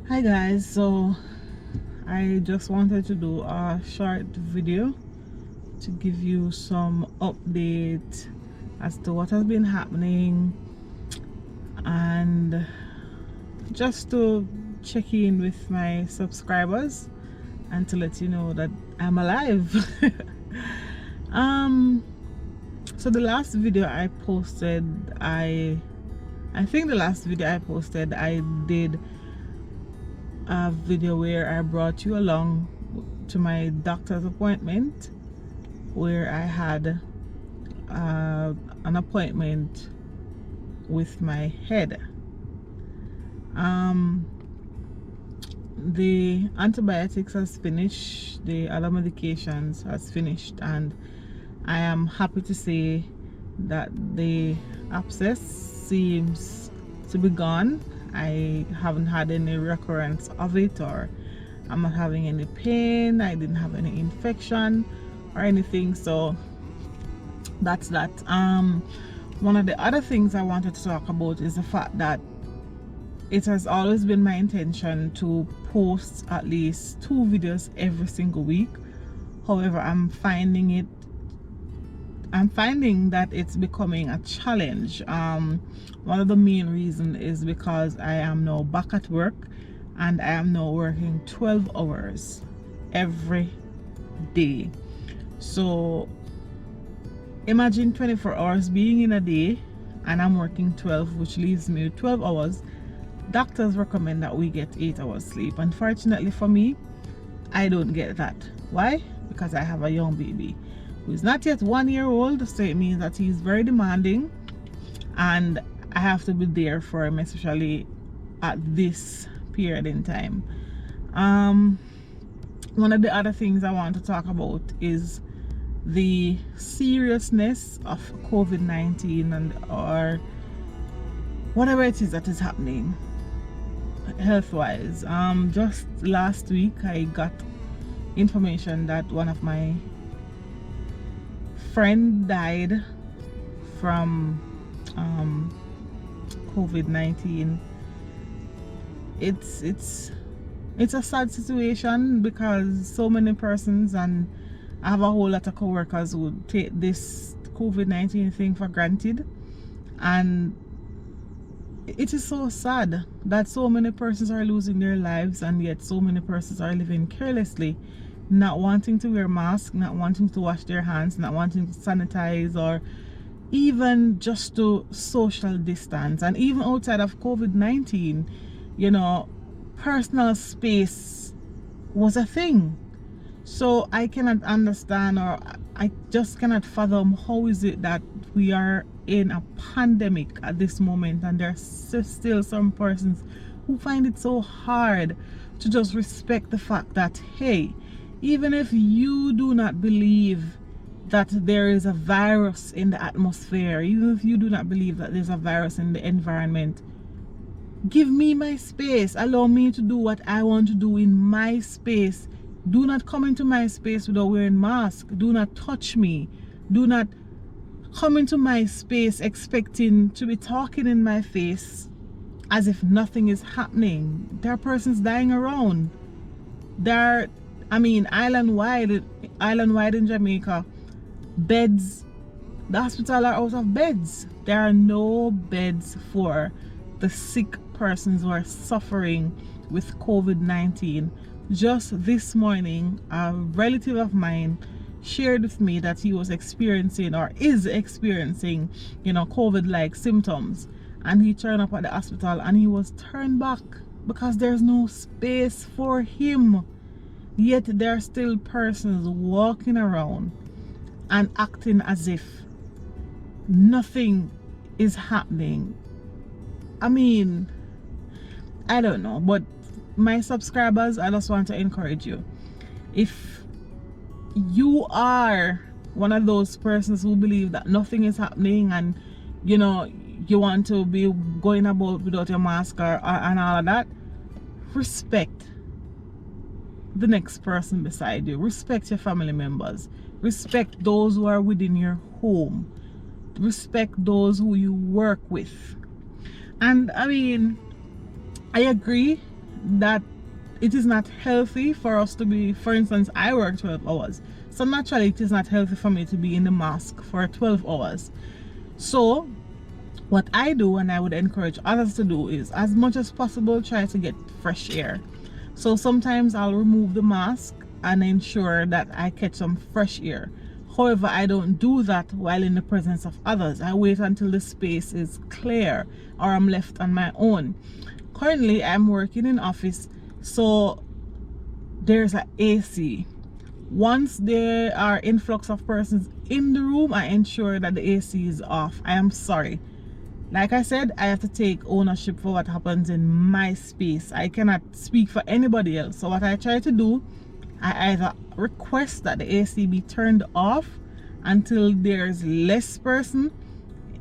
Hi guys, so I just wanted to do a short video to give you some update as to what has been happening and just to check in with my subscribers and to let you know that I'm alive. um so the last video I posted, I think the last video I posted, I did a video where I brought you along to my doctor's appointment where I had an appointment with my head. The antibiotics has finished, the other medications has finished, and I am happy to say that the abscess seems to be gone. I haven't had any recurrence of it, or I'm not having any pain. I didn't have any infection or anything, so that's that. One of the other things I wanted to talk about is the fact that it has always been my intention to post at least 2 videos every single week. However, I'm finding that it's becoming a challenge. One of the main reasons is because I am now back at work and I am now working 12 hours every day. So imagine 24 hours being in a day and I'm working 12, which leaves me with 12 hours. Doctors recommend that we get 8 hours sleep. Unfortunately for me, I don't get that. Why? Because I have a young baby who is not yet 1 year old, so it means that he's very demanding and I have to be there for him, especially at this period in time. One of the other things I want to talk about is the seriousness of COVID-19 and or whatever it is that is happening health-wise. Just last week I got information that one of my friend died from COVID-19. It's a sad situation because so many persons, and I have a whole lot of co-workers who take this COVID-19 thing for granted, and it is so sad that so many persons are losing their lives and yet so many persons are living carelessly, not wanting to wear masks, not wanting to wash their hands, not wanting to sanitize, or even just to social distance. And even outside of COVID-19, you know, personal space was a thing. So I cannot understand, or I just cannot fathom, how is it that we are in a pandemic at this moment and there are still some persons who find it so hard to just respect the fact that, hey, even if you do not believe that there is a virus in the atmosphere, even if you do not believe that there's a virus in the environment, give me my space, allow me to do what I want to do in my space. Do not come into my space without wearing mask. Do not touch me. Do not come into my space expecting to be talking in my face as if nothing is happening. There are persons dying around. Island wide in Jamaica, beds, the hospital are out of beds. There are no beds for the sick persons who are suffering with COVID-19. Just this morning, a relative of mine shared with me that he was experiencing, or is experiencing, COVID-like symptoms, and he turned up at the hospital and he was turned back because there's no space for him. Yet there are still persons walking around and acting as if nothing is happening. I mean, I don't know, but my subscribers, I just want to encourage you. If you are one of those persons who believe that nothing is happening and you want to be going about without your mask and all of that, respect the next person beside you. Respect your family members. Respect those who are within your home. Respect those who you work with. And I mean, I agree that it is not healthy for us to be, for instance, I work 12 hours. So naturally it is not healthy for me to be in the mask for 12 hours. So what I do, and I would encourage others to do, is as much as possible try to get fresh air. So sometimes I'll remove the mask and ensure that I catch some fresh air. However, I don't do that while in the presence of others. I wait until the space is clear or I'm left on my own. Currently I'm working in office, so there's an AC. Once there are influx of persons in the room, I ensure that the AC is off. I am sorry. Like I said, I have to take ownership for what happens in my space. I cannot speak for anybody else. So what I try to do, I either request that the AC be turned off until there's less person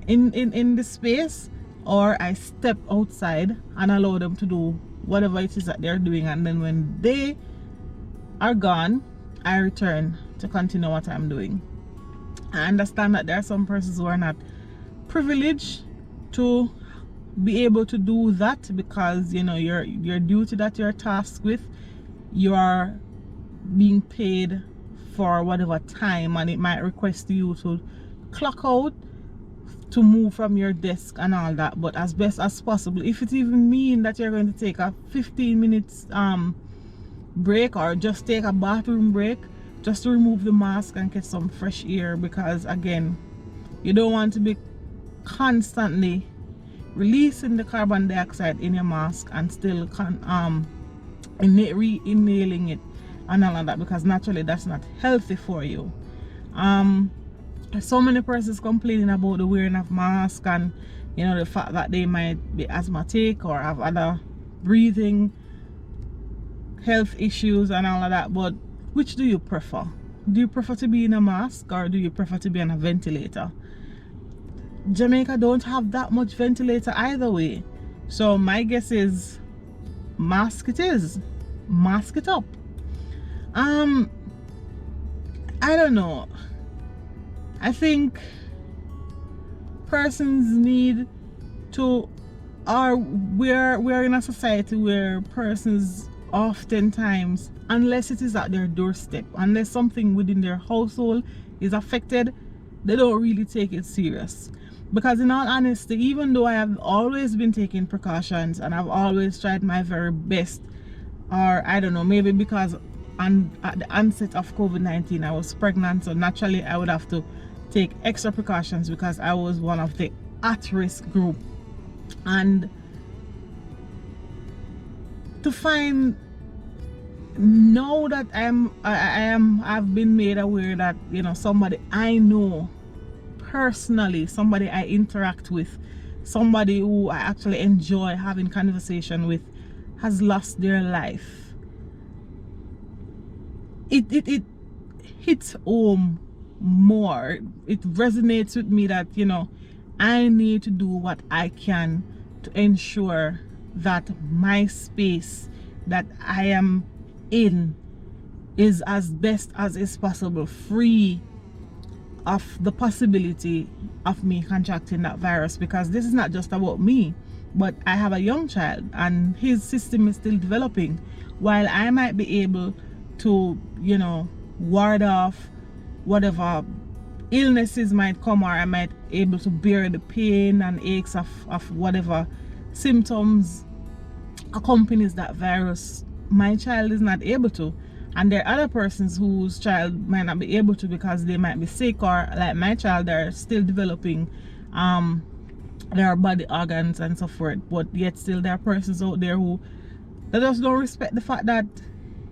in the space, or I step outside and allow them to do whatever it is that they're doing, and then when they are gone, I return to continue what I'm doing. I understand that there are some persons who are not privileged to be able to do that, because you know your duty that you're tasked with, you are being paid for whatever time, and it might request you to clock out to move from your desk and all that. But as best as possible, if it even mean that you're going to take a 15 minutes break, or just take a bathroom break, just to remove the mask and get some fresh air, because again, you don't want to be constantly releasing the carbon dioxide in your mask and still inhaling it and all of that, because naturally that's not healthy for you. So many persons complaining about the wearing of mask, and you know, the fact that they might be asthmatic or have other breathing health issues and all of that. But which do you prefer? Do you prefer to be in a mask, or do you prefer to be on a ventilator? Jamaica don't have that much ventilator either way, so my guess is mask it is. Mask it up. I don't know. I think persons need to, or we're in a society where persons oftentimes, unless it is at their doorstep, unless something within their household is affected, they don't really take it serious. Because in all honesty, even though I have always been taking precautions and I've always tried my very best, or I don't know, maybe because at the onset of COVID-19 I was pregnant, so naturally I would have to take extra precautions because I was one of the at-risk group. And to find now that I've been made aware that, you know, somebody I know personally, somebody I interact with, somebody who I actually enjoy having conversation with, has lost their life, it hits home more. It resonates with me that, you know, I need to do what I can to ensure that my space that I am in is as best as is possible, free of the possibility of me contracting that virus. Because this is not just about me, but I have a young child and his system is still developing. While I might be able to, you know, ward off whatever illnesses might come, or I might be able to bear the pain and aches of whatever symptoms accompanies that virus, my child is not able to. And there are other persons whose child might not be able to because they might be sick, or like my child, they're still developing their body organs and so forth. But yet still there are persons out there who they just don't respect the fact that,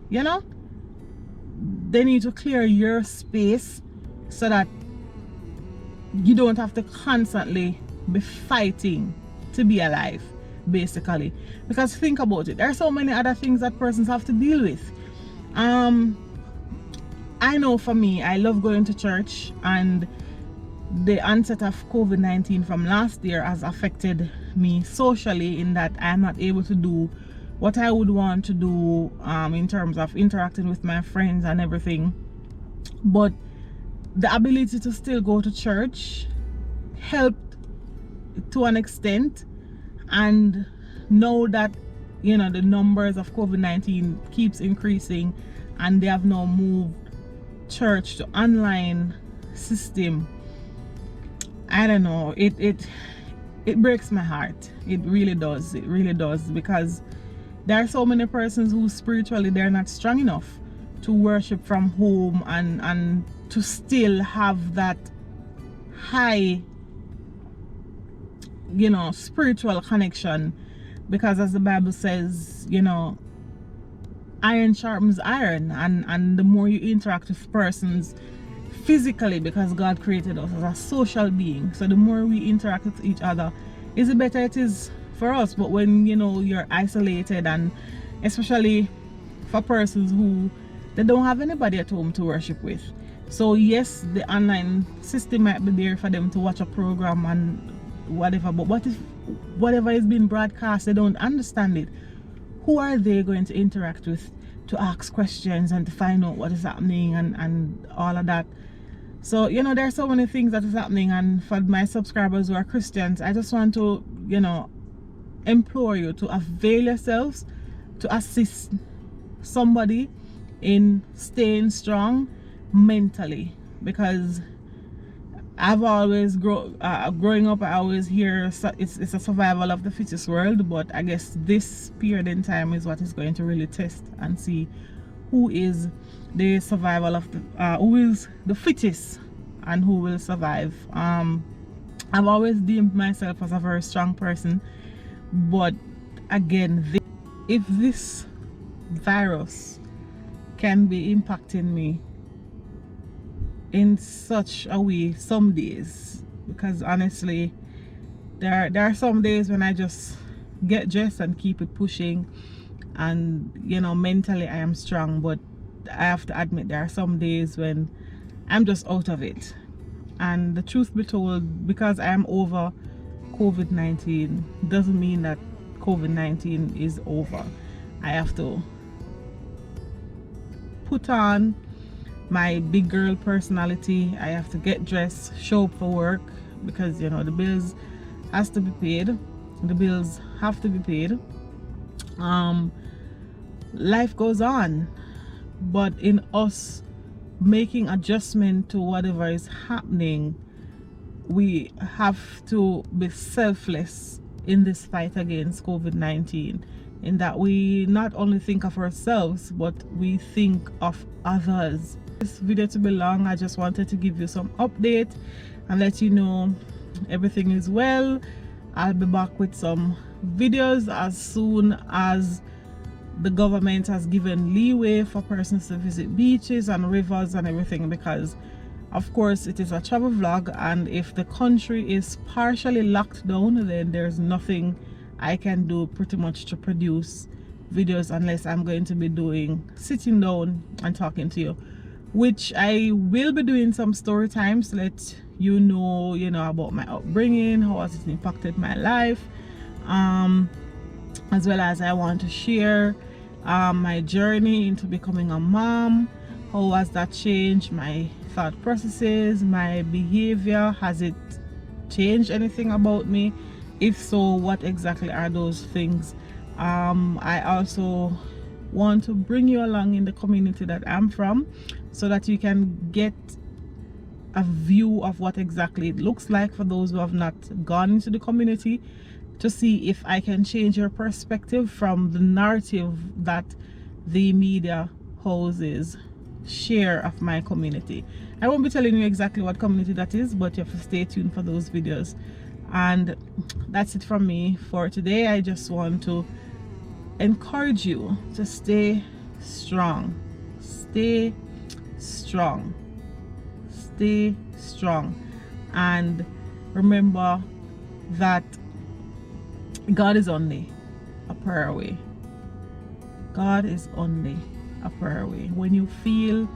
you know, they need to clear your space so that you don't have to constantly be fighting to be alive, basically. Because think about it, there are so many other things that persons have to deal with. I know for me, I love going to church, and the onset of COVID-19 from last year has affected me socially, in that I'm not able to do what I would want to do in terms of interacting with my friends and everything. But the ability to still go to church helped to an extent, and know that you know, the numbers of COVID-19 keeps increasing, and they have now moved church to online system. I don't know, it breaks my heart. It really does. It really does, because there are so many persons who spiritually they're not strong enough to worship from home and to still have that high, you know, spiritual connection. Because as the Bible says, you know, iron sharpens iron, and the more you interact with persons physically, because God created us as a social being, so the more we interact with each other is the better it is for us. But when, you know, you're isolated, and especially for persons who they don't have anybody at home to worship with, so yes, the online system might be there for them to watch a program and whatever, but what if whatever is being broadcast, they don't understand it? Who are they going to interact with to ask questions and to find out what is happening and all of that? So, you know, there's so many things that is happening, and for my subscribers who are Christians, I just want to, you know, implore you to avail yourselves to assist somebody in staying strong mentally. Because I've always growing up, I always hear it's a survival of the fittest world, but I guess this period in time is what is going to really test and see who is the survival of the who is the fittest and who will survive. I've always deemed myself as a very strong person, but again, if this virus can be impacting me in such a way some days, because honestly there are some days when I just get dressed and keep it pushing, and you know, mentally I am strong, but I have to admit there are some days when I'm just out of it. And the truth be told, because I am over COVID-19 doesn't mean that COVID-19 is over. I have to put on my big girl personality. I have to get dressed, show up for work, because you know, the bills has to be paid. The bills have to be paid. Life goes on, but in us making adjustment to whatever is happening, we have to be selfless in this fight against COVID-19, in that we not only think of ourselves, but we think of others. This video to be long, I just wanted to give you some update and let you know everything is well. I'll be back with some videos as soon as the government has given leeway for persons to visit beaches and rivers and everything, because of course it is a travel vlog, and if the country is partially locked down, then there's nothing I can do pretty much to produce videos, unless I'm going to be doing sitting down and talking to you, which I will be doing some story times to let you know, about my upbringing, how has it impacted my life, as well as I want to share my journey into becoming a mom. How has that changed my thought processes, my behavior? Has it changed anything about me? If so, what exactly are those things? I also want to bring you along in the community that I'm from, so that you can get a view of what exactly it looks like for those who have not gone into the community, to see if I can change your perspective from the narrative that the media houses share of my community. I won't be telling you exactly what community that is, but you have to stay tuned for those videos. And that's it from me for today. I just want to encourage you to stay strong. Stay strong. Stay strong. And remember that God is only a prayer away. God is only a prayer away. When you feel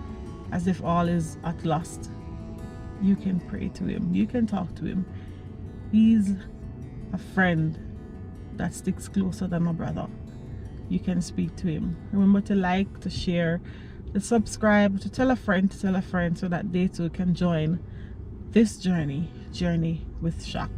as if all is at lost, you can pray to Him. You can talk to Him. He's a friend that sticks closer than a brother. You can speak to Him. Remember to like, to share, to subscribe, to tell a friend, so that they too can join this journey with Shak.